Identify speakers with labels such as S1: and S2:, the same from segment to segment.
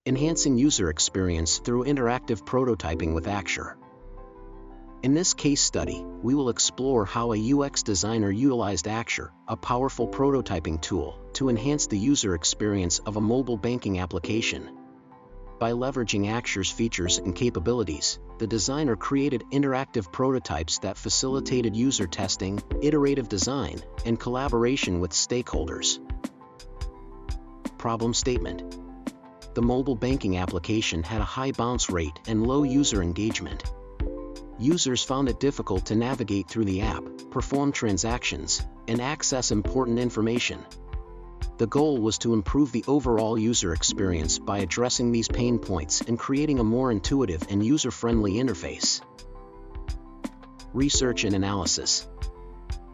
S1: enhancing user experience through interactive prototyping with Axure. In this case study, we will explore how a UX designer utilized Axure, a powerful prototyping tool, to enhance the user experience of a mobile banking application. By leveraging Axure's features and capabilities, the designer created interactive prototypes that facilitated user testing, iterative design, and collaboration with stakeholders. Problem statement: the mobile banking application had a high bounce rate and low user engagement. Users found it difficult to navigate through the app, perform transactions, and access important information. The goal was to improve the overall user experience by addressing these pain points and creating a more intuitive and user-friendly interface. Research and analysis.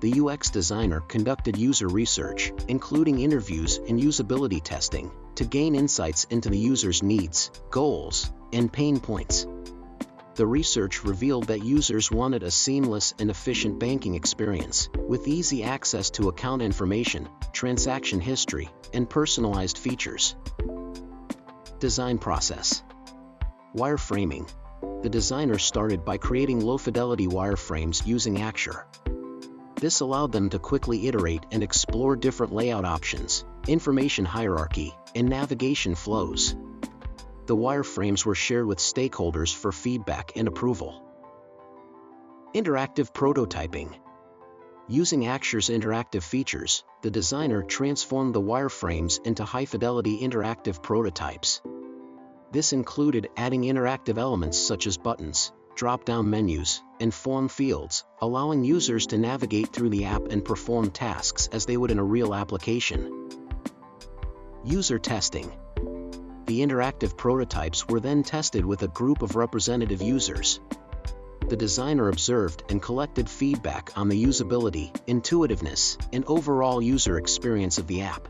S1: The UX designer conducted user research, including interviews and usability testing, to gain insights into the user's needs, goals, and pain points. The research revealed that users wanted a seamless and efficient banking experience, with easy access to account information, transaction history, and personalized features. Design process. Wireframing. The designer started by creating low-fidelity wireframes using Axure. This allowed them to quickly iterate and explore different layout options, information hierarchy, and navigation flows. The wireframes were shared with stakeholders for feedback and approval. Interactive prototyping. Using Axure's interactive features, the designer transformed the wireframes into high-fidelity interactive prototypes. This included adding interactive elements such as buttons, drop-down menus, and form fields, allowing users to navigate through the app and perform tasks as they would in a real application. User testing. The interactive prototypes were then tested with a group of representative users. The designer observed and collected feedback on the usability, intuitiveness, and overall user experience of the app.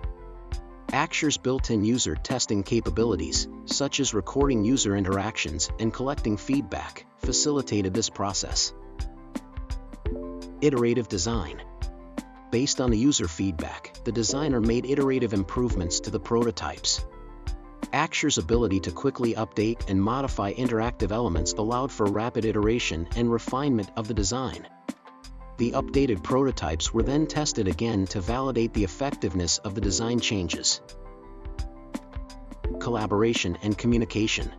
S1: Axure's built-in user testing capabilities, such as recording user interactions and collecting feedback, facilitated this process. Iterative design. Based on the user feedback, the designer made iterative improvements to the prototypes. Axure's ability to quickly update and modify interactive elements allowed for rapid iteration and refinement of the design. The updated prototypes were then tested again to validate the effectiveness of the design changes. Collaboration and communication.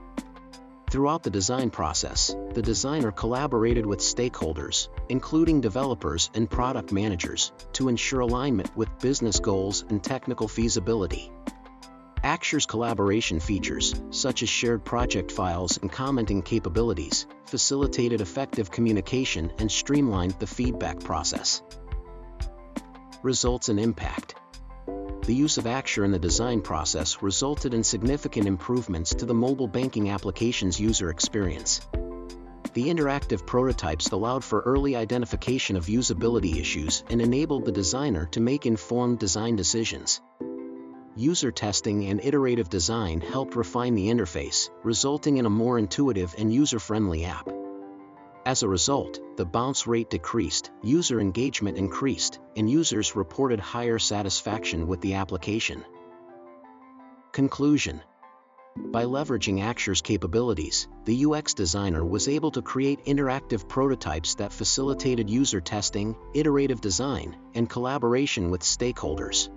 S1: Throughout the design process, the designer collaborated with stakeholders, including developers and product managers, to ensure alignment with business goals and technical feasibility. Axure's collaboration features, such as shared project files and commenting capabilities, facilitated effective communication and streamlined the feedback process. Results and impact. The use of Axure in the design process resulted in significant improvements to the mobile banking application's user experience. The interactive prototypes allowed for early identification of usability issues and enabled the designer to make informed design decisions. User testing and iterative design helped refine the interface, resulting in a more intuitive and user-friendly app. As a result, the bounce rate decreased, user engagement increased, and users reported higher satisfaction with the application. Conclusion. By leveraging Axure's capabilities, the UX designer was able to create interactive prototypes that facilitated user testing, iterative design, and collaboration with stakeholders.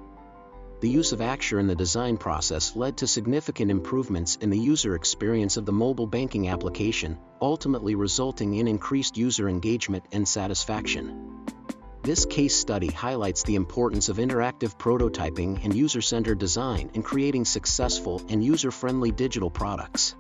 S1: The use of Axure in the design process led to significant improvements in the user experience of the mobile banking application, ultimately resulting in increased user engagement and satisfaction. This case study highlights the importance of interactive prototyping and user-centered design in creating successful and user-friendly digital products.